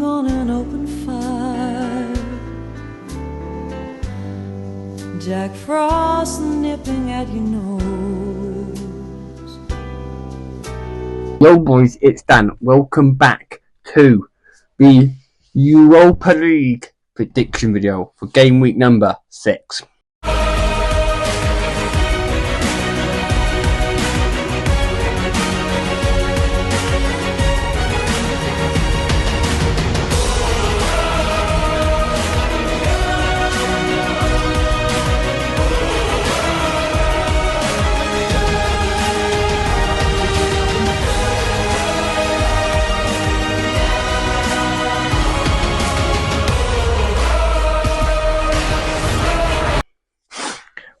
sitting on an open fire, Jack Frost nipping at your nose. Yo boys, it's Dan. Welcome back to the Europa League prediction video for game week number 6.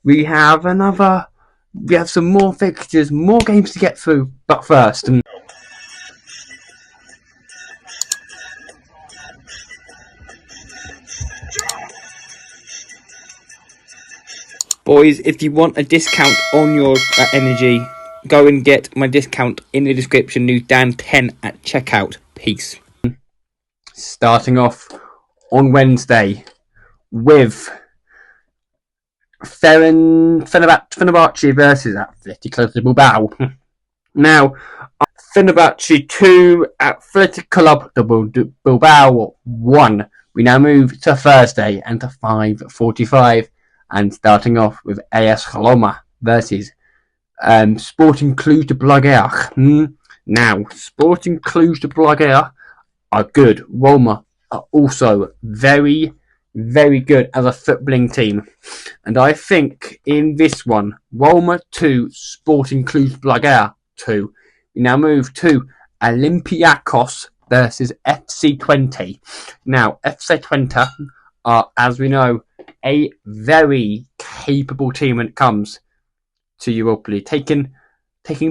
We have some more fixtures, more games to get through, but first, boys, if you want a discount on your energy, go and get my discount in the description. New Dan10 at checkout. Peace. Starting off on Wednesday with Fenerbahce versus Athletic Club Bilbao. Now, Fenerbahce 2, Athletic Club Bilbao 1. We now move to Thursday and to 5:45, and starting off with AS Roma versus Sporting Cluj de Blaguer. Now, Sporting Cluj de Blaguer are good. Roma are also very good as a footballing team. And I think in this one, Roma 2, Sporting Cluj Blaguer 2. We now move to Olympiacos versus FC Twente. Now, FC Twente are, as we know, a very capable team when it comes to Europa League. Taking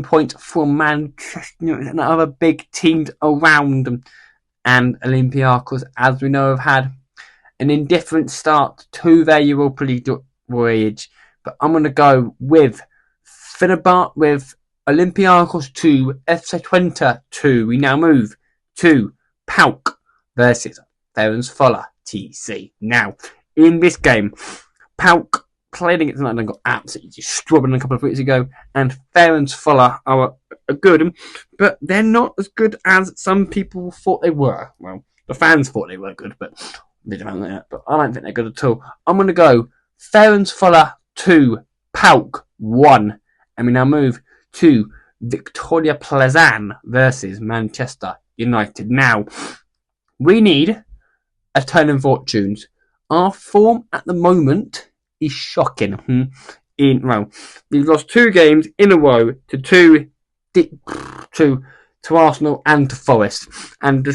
points from Manchester United and other big teams around them. And Olympiacos, as we know, have had an indifferent start to their Europa League voyage, but I'm going to go with Fenerbahce, with Olympiacos 2, FC Twente 2. We now move to PAOK versus Ferencváros TC. Now, in this game, PAOK played against United and got absolutely destroyed a couple of weeks ago, and Ferencváros are good, but they're not as good as some people thought they were. Well, the fans thought they were good, but but I don't think they're good at all. I'm going to go Ferencváros 2, PAOK 1. And we now move to Victoria Plzen versus Manchester United. Now, we need a turn in fortunes. Our form at the moment is shocking. We've lost 2 games in a row to Arsenal and to Forest, and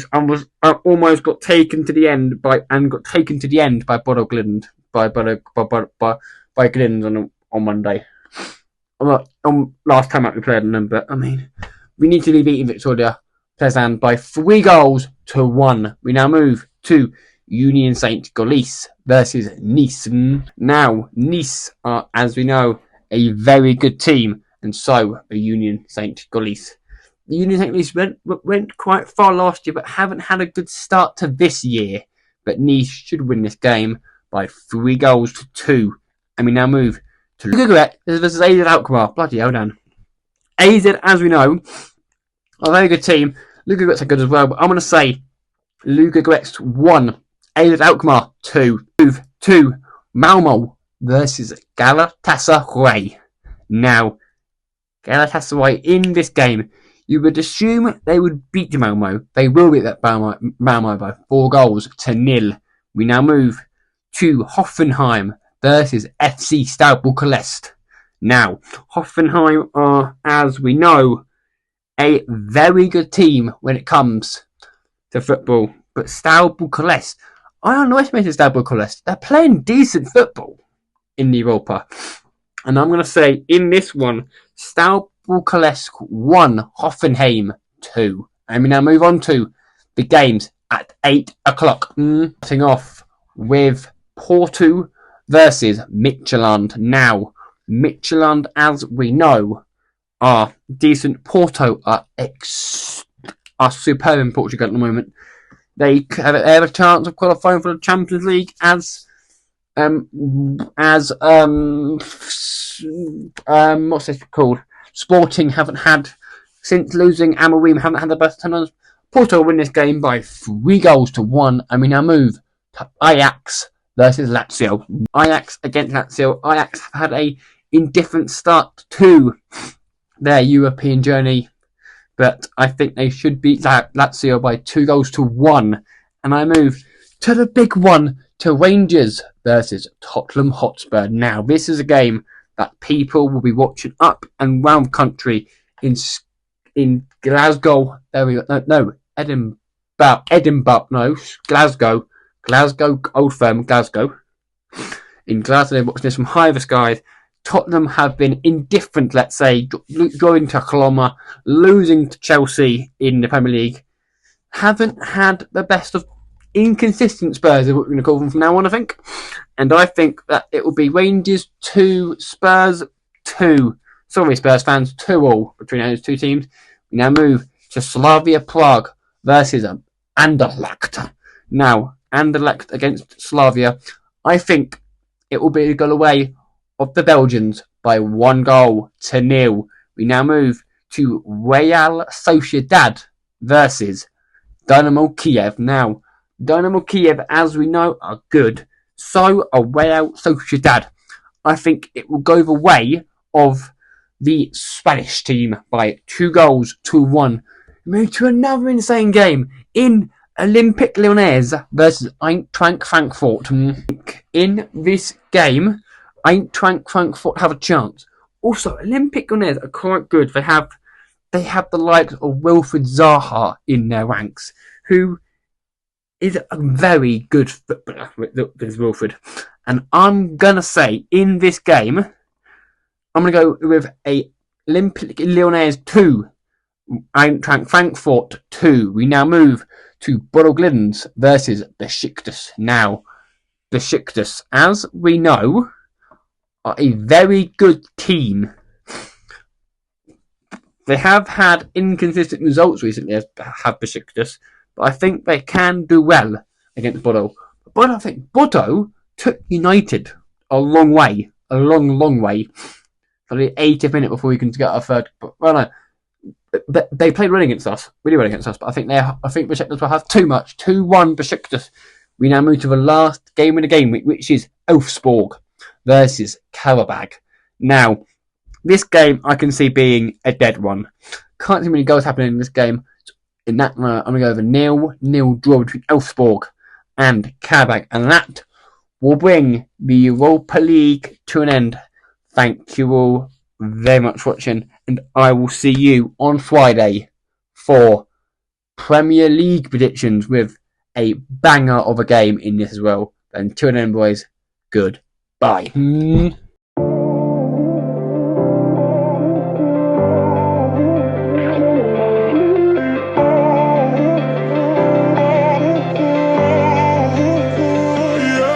almost got taken to the end by Bodo Glind by Glind on Monday. Last time out we played them, but I mean, we need to be beating Victoria Plzen by 3-1. We now move to Union Saint-Gilloise versus Nice. Now, Nice are, as we know, a very good team, and so are Union Saint-Gilloise. The Union Saint-Gilloise went quite far last year, but haven't had a good start to this year. But Nice should win this game by 3-2. And we now move to GW6 versus AZ Alkmaar. Bloody hell, Dan. AZ, as we know, are a very good team. GW6 are good as well, but I'm going to say GW6 1, AZ Alkmaar 2. Move to Malmo versus Galatasaray. Now, Galatasaray in this game, you would assume they would beat Malmo. They will beat that Malmo by 4-0. We now move to Hoffenheim versus FC Steaua Bucharest. Now, Hoffenheim are, as we know, a very good team when it comes to football. But Steaua Bucharest, I underestimated Steaua Bucharest. They're playing decent football in Europa. And I'm going to say, in this one, Steaua Bucharest 1, Hoffenheim 2. And we now move on to the games at 8 o'clock. Starting off with Porto versus Midtjylland. Now, Midtjylland, as we know, are decent. Porto are superb in Portugal at the moment. They have a chance of qualifying for the Champions League as what's this called? Sporting haven't had since losing Amorim, haven't had the best tenors. Porto win this game by 3-1, and we now move to Ajax versus Lazio. Ajax against Lazio. Ajax have had a indifferent start to their European journey, but I think they should beat Lazio by 2-1. And I move to the big one, to Rangers versus Tottenham Hotspur. Now, this is a game that people will be watching up and round the country in Glasgow. There we go. No, Edinburgh. No, Glasgow. Old Firm, Glasgow. In Glasgow, they're watching this from high the skies. Tottenham have been indifferent, let's say, drawing to Coloma, losing to Chelsea in the Premier League. Haven't had the best of inconsistent Spurs, is what we're going to call them from now on, I think. And I think that it will be Rangers 2, Spurs 2. Sorry, Spurs fans, 2-2 between those two teams. We now move to Slavia Prague versus Anderlecht. Now, Anderlecht against Slavia. I think it will be a goal away of the Belgians by 1-0. We now move to Real Sociedad versus Dynamo Kiev. Now, Dynamo Kiev, as we know, are good. So are Real Sociedad. I think it will go the way of the Spanish team by 2-1. Move to another insane game in Olympic Lyonnais versus Eintracht Frankfurt. In this game, Eintracht Frankfurt have a chance. Also, Olympic Lyonnais are quite good. They have the likes of Wilfried Zaha in their ranks, who is a very good footballer with Wilfried. And I'm going to say, in this game, I'm going to go with a Olympique Lyonnais 2, Eintracht Frankfurt 2. We now move to Bodo Glimt versus Besiktas. Now, Besiktas, as we know, are a very good team. They have had inconsistent results recently, as have Besiktas, but I think they can do well against Bodo. But I think Bodo took United a long way, for the 80th minute before we can get our third. Well, no, they played really well against us. But I think Besiktas will have too much. 2-1 Besiktas. We now move to the last game of the game week, which is Elfsborg versus Karabag. Now, this game I can see being a dead one. Can't see many goals happening in this game. In that, I'm going to go over 0-0 draw between Elfsborg and Karabag, and that will bring the Europa League to an end. Thank you all very much for watching, and I will see you on Friday for Premier League predictions with a banger of a game in this as well. Until then, boys, goodbye.